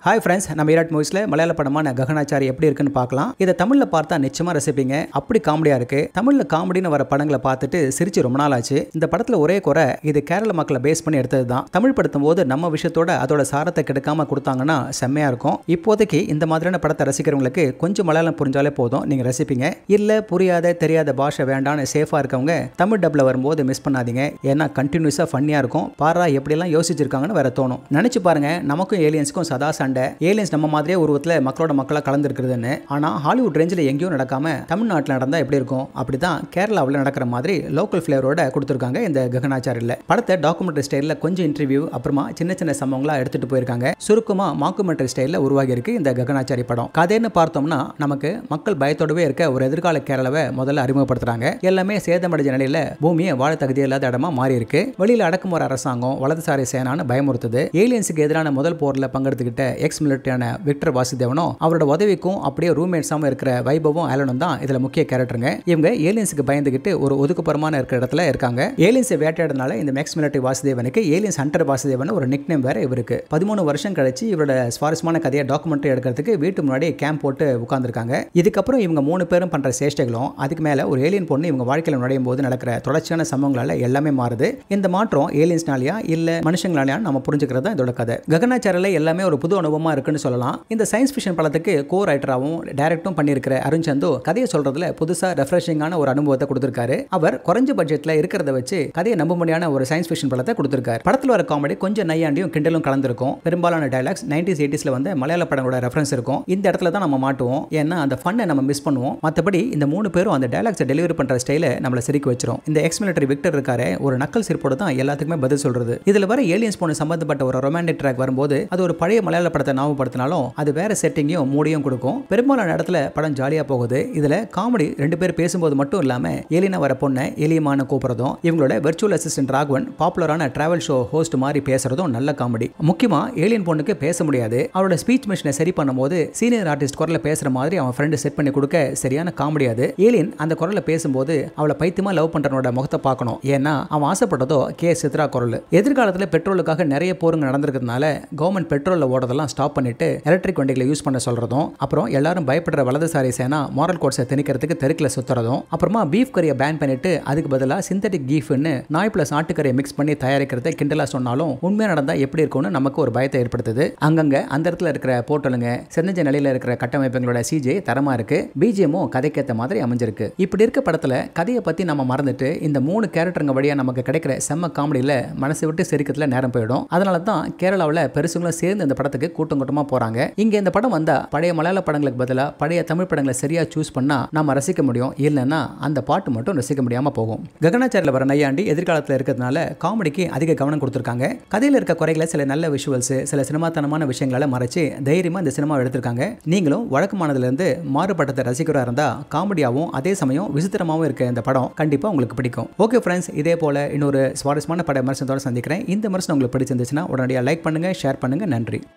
Hi friends, நம்ம ஈராட் மூவிஸ்ல மலையாள படமான ககனாச்சாரி எப்படி இருக்குன்னு பார்க்கலாம். இதை தமிழ்ல பார்த்தா நிச்சயமா ரசிப்பீங்க. அப்படி காமெடியா இருக்கு. தமிழ்ல காமெடின்னு வர படங்களை பார்த்துட்டு சிரிச்சு ரொம்ப நாள் ஆச்சு. இந்த படத்துல ஒரே குறை, இது கேரள மக்களை பேஸ் பண்ணி எடுத்தது தான். தமிழ் படுத்தும் போது நம்ம விஷயத்தோட அதோட சாரத்தை கெடுக்காம கொடுத்தாங்கன்னா செம்மையா இருக்கும். இப்போதைக்கு இந்த மாதிரியான படத்தை ரசிக்கிறவங்களுக்கு கொஞ்சம் மலையாளம் புரிஞ்சாலே போதும், நீங்க ரசிப்பீங்க. இல்ல புரியாத தெரியாத பாஷை வேண்டான்னு சேஃபா இருக்கவங்க தமிழ் டப்ல வரும்போது மிஸ் பண்ணாதீங்க. ஏன்னா கண்டினியூஸா ஃபன்னியா இருக்கும். பாரா எப்படிலாம் யோசிச்சிருக்காங்கன்னு வேற தோணும். நினைச்சு பாருங்க, நமக்கும் ஏலியன்ஸ்க்கும் சதா சண்டை. ஏலியன்ஸ் நம்ம மாதிரியே உருவத்தில் மக்களோட மக்களா கலந்துருக்குதுன்னு. ஆனா ஹாலிவுட் ரேஞ்சில் எங்கேயும் நடக்காம தமிழ்நாட்டில் நடந்தா எப்படி இருக்கும்? அப்படிதான் கேரளாவில் நடக்கிற மாதிரி லோக்கல் ஃபிளேவரோட கொடுத்துருக்காங்க இந்த ககனாச்சாரியில். படத்தை டாக்குமெண்ட்ரி ஸ்டைலில் கொஞ்சம் இன்டர்வியூ அப்புறமா சின்ன சின்ன சம்பவங்களா எடுத்துட்டு போயிருக்காங்க. சுருக்கமா மாக்குமெண்ட்ரி ஸ்டைலில் உருவாகி இருக்கு இந்த ககனாச்சாரி படம். கதைன்னு பார்த்தோம்னா நமக்கு மக்கள் பயத்தோடவே இருக்க ஒரு எதிர்கால கேரளாவை முதல்ல அறிமுகப்படுத்துறாங்க. எல்லாமே சேதமடைஞ்ச நிலையில பூமியை வாழ தகுதி இல்லாத இடமா மாறி இருக்கு. வெளியில அடக்குமுறை அரசாங்கம் வலதுசாரி சேனான்னு பயமுறுத்துது. ஏலியன்ஸுக்கு எதிரான முதல் போர்ல பங்கெடுத்துக்கிட்ட எக்ஸ் மிலிட்டரியான விக்டர் வாசுதேவனும் அவரோட உதவிக்கும் அப்படியே ரூம்மேட்ஸாம இருக்கிற வைபவும் ஆலனும் தான் இதுல முக்கிய கேரக்டருங்க. இவங்க ஏலியன்ஸுக்கு பயந்துகிட்டு ஒரு ஒதுக்குப்புறமான இருக்கிற இடத்துல இருக்காங்க. ஏலியன்ஸை வேட்டையாடுறதுனால இந்த எக்ஸ் மிலிட்டரி வாசுதேவனுக்கு ஏலியன்ஸ் ஹண்டர் வாசுதேவன் ஒரு நிக் நேம் வேற இவருக்கு. 13 வருஷம் கழிச்சு இவரோட சுவாரஸ்யமான கதையை டாக்குமெண்ட்ரி எடுக்கிறதுக்கு வீட்டு முன்னாடி கேம்ப் போட்டு உட்கார்ந்துருக்காங்க. இதுக்கப்புறம் இவங்க 3 பேரும் பண்ற சேஷ்டைகளும் அதுக்கு மேல ஒரு ஏலியன் பொண்ணு இவங்க வாழ்க்கையில் நுழையும் போது நடக்கிற தொடர்ச்சியான சம்பவங்களால எல்லாமே மாறுது. இந்த மாற்றம் ஏலியன்ஸ்னாலயா இல்ல மனுஷங்களாலயா நம்ம புரிஞ்சுக்கிறது தான் இதோட கதை. ககனாச்சாரியில எல்லாமே ஒரு புது அனுபவமா இருக்குன்னு சொல்லலாம். இந்த சயின்ஸ் ஃபிக்ஷன் படத்துக்கு கோ ரைட்டராகவும் டைரக்டும் பண்ணியிருக்கிற அருண் சந்து கதையை சொல்றதுல புதுசா ரெஃப்ரெஷிங்கான ஒரு அனுபவத்தை கொடுத்திருக்காரு. அவர் குறைஞ்ச பட்ஜெட்ல இருக்கிறத வச்சு கதையை நம்பும்படியான ஒரு சயின்ஸ் ஃபிக்ஷன் படத்தை கொடுத்திருக்காரு. படத்துல வர காமெடி கொஞ்சம் நையாண்டியும் கிண்டலும் கலந்திருக்கும். பெரும்பாலான டைலாக்ஸ் 90s 80sல வந்து மலையாள படங்களோட ரெஃபரன்ஸ் இருக்கும். இந்த இடத்துல தான் நம்ம மாட்டுவோம். ஏன்னா அந்த ஃபன்னை நம்ம மிஸ் பண்ணுவோம். மற்றபடி இந்த 3 பேரும் அந்த டைலாக்ஸை டெலிவரி பண்ற ஸ்டைல நம்மள சிரிக்க வச்சிரும். இந்த எக்ஸ் மிலிட்டரி விக்டர் இருக்காரு, ஒரு நக்கல் சிரிப்போட தான் எல்லாத்துக்குமே பதில் சொல்றது. இதுல வர ஏலியன்ஸ் பொண்ணு சம்பந்தப்பட்ட ஒரு ரொமான்டிக் ட்ராக் வரும்போது அது ஒரு பழைய மலையாள படத்தை ஞாபகப்படுத்தினாலும் அது வேற செட்டிங்கையும் மூடியும் கொடுக்கும். பெரும்பாலான இடத்துல படம் ஜாலியா போகுது. இதுல காமெடி 2 பேர் பேசும்போது மட்டும் இல்லாம ஏலியனா வர பொண்ணை ஏலியமான கூப்பிடுறதும் இவங்களோட வெர்ச்சுவல் அசிஸ்டன்ட் ராகவன் பாப்புலரான டிராவல் ஷோ ஹோஸ்ட் மாதிரி பேசுறதும் நல்ல காமெடி. முக்கியமா ஏலியன் பொண்ணுக்கு பேச முடியாது. அவரோட ஸ்பீச் மிஷினை சரி பண்ணும்போது சீனியர் ஆர்டிஸ்ட் குரல்ல பேசுற மாதிரி அவன் ஃப்ரெண்ட் செட் பண்ணி கொடுக்க சரியான காமெடி அது. ஏலியன் அந்த குரல்ல பேசும்போது அவளை பைத்தியமா லவ் பண்றவனோட முகத்தை பார்க்கணும். ஏன்னா அவன் ஆசைப்பட்டதோ கே சித்ரா குரல். எதிர்காலத்தில் பெட்ரோலுக்காக நிறைய போருங்க நடந்திருக்கிறதுனால கவர்மெண்ட் பெட்ரோல்ல ஓடுறதெல்லாம் ஸ்டாப் பண்ணிட்டு எலக்ட்ரிக் வண்டிகளை யூஸ் பண்ண சொல்றதும், அப்புறம் எல்லாரும் பயப்படுற வலதுசாரி சேனா மாரல் கோட்ஸை திணிக்கிறதுக்கு தெருக்குல சுத்துறதும், அப்புறமா பீஃப் கறியை பேன் பண்ணிட்டு அதுக்கு பதிலா சிந்தட்டிக் கீஃப்னு நாய் பிளஸ் ஆட்டுக்கறியை மிக்ஸ் பண்ணி தயாரிக்கிறத கிண்டலா சொன்னாலும் உண்மையா நடந்தா எப்படி இருக்கும்னு நமக்கு ஒரு பயத்தை ஏற்படுத்துது. அங்கங்க அந்த இடத்துல இருக்கிற போர்ட்டலுங்க சென்னஞ்ச நிலையில இருக்கிற கட்டமைப்புகளோட சிஜே தரமா இருக்கு. பிஜிஎமும் கதைக்கேத்த மாதிரி அமைஞ்சிருக்கு. இப்படி இருக்க படத்துல கதையை பத்தி நம்ம மறந்துட்டு இந்த 3 கேரக்டருங்க வழியா நமக்கு கிடைக்கிற செம்ம காமெடியில மனசை விட்டு சிரிக்கிறதுல நேரம் போயிடும். அதனால தான் கேரளாவில் பெருசுங்களும் சேர்ந்து இந்த படத்துக்கு கூட்டம் கூட்டமா போறாங்க. இங்க இந்த படம் வந்தா பழைய மலையாள படங்களுக்கு பதிலா பழைய தமிழ் படங்களை சரியா சூஸ் பண்ணா நாம ரசிக்க முடியும். இல்லைன்னா அந்த பாட்டு மட்டும் ரசிக்க முடியாம போகும். ககனாச்சாரியில் வர நையாண்டி எதிர்காலத்தில் இருக்கிறதுனால காமெடிக்கு அதிக கவனம் கொடுத்திருக்காங்க. கதையில் இருக்க குறைகளை சில நல்ல விஷுவல்ஸ் சில சினிமாத்தனமான விஷயங்களை மறைச்சு தைரியமா இந்த சினிமா எடுத்திருக்காங்க. நீங்களும் வழக்கமானதுல இருந்து மாறுபட்டத்தை ரசிக்கிறா இருந்தா காமெடியாவும் அதே சமயம் விசித்திரமாவும் இருக்க இந்த படம் கண்டிப்பா உங்களுக்கு பிடிக்கும். ஓகே ஃப்ரெண்ட்ஸ், இதே போல இன்னொரு சுவாரஸ்யமான பட விமர்சனத்தோட சந்திக்கிறேன். இந்த விமர்சனம் உங்களுக்கு பிடிச்சிருந்துச்சுன்னா உடனடியாக லைக் பண்ணுங்க, ஷேர் பண்ணுங்க. நன்றி.